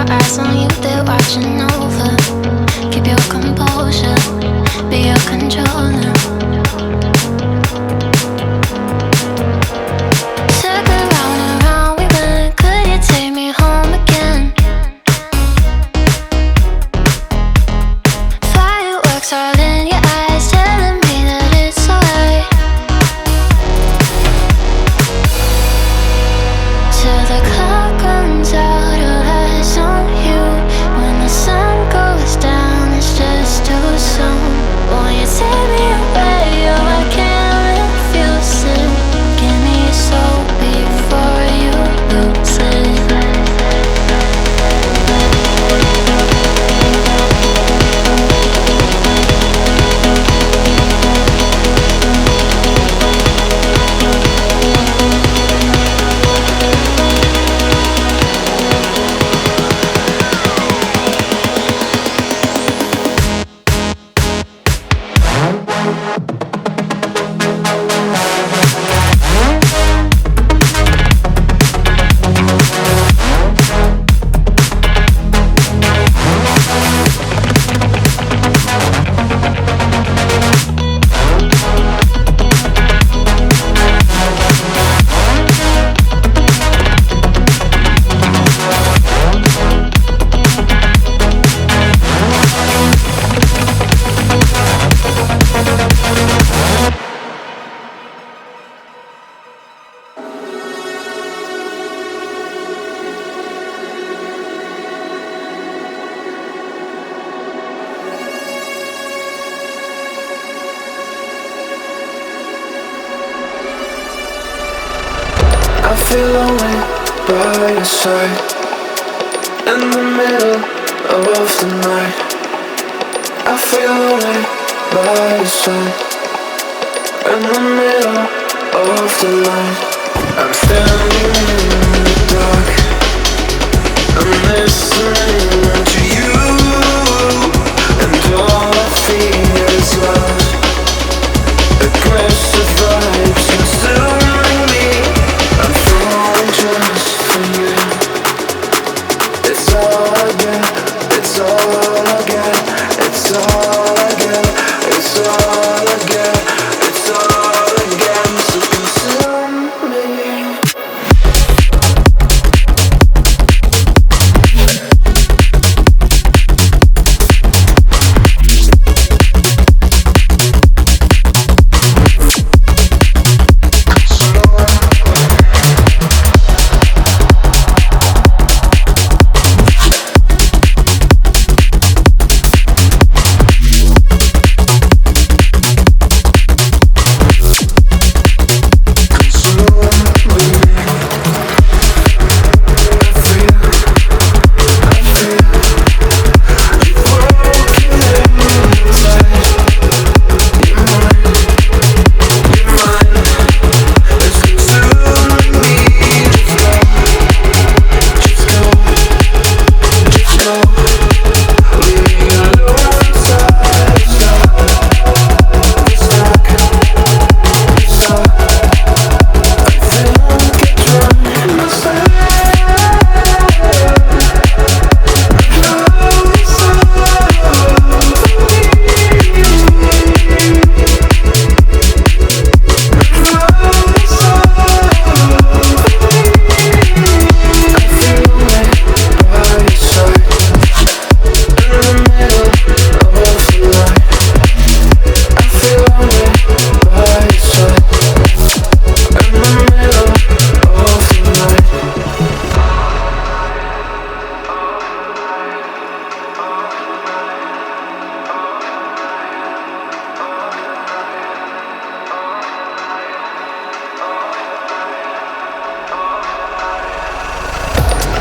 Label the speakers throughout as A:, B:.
A: our eyes on you, they're watching over. Keep your composure, be your controller. Circle round and round we went. Could you take me home again? Fireworks all in your eyes, telling me that it's alright. Till the clock runs out of eyes on you. When the sun goes down, it's just too soon. Won't you take me away? Oh, I can't refuse it. Give me your soul before you lose it.
B: I feel lonely by your side, in the middle of the night. I feel lonely by your side, in the middle of the night. I'm standing in the dark, I'm listening to you, and all I feel is love. Aggressive vibes consuming me. I'm falling just for you. It's all I get, it's all I get, it's all I get, it's all I get, it's all I get. So consume me.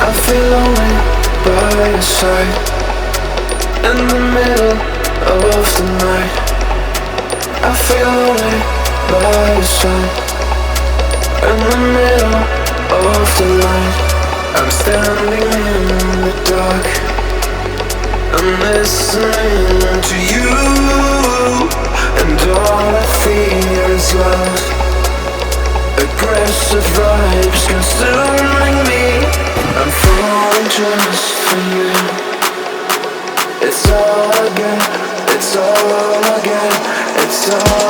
B: I feel lonely by your side, in the middle of the night. I feel lonely by your side, in the middle of the night. I'm standing in the dark, I'm listening to you, and all I feel is love. Aggressive vibes consuming me. I'm falling just for you. It's all again, it's all again, it's all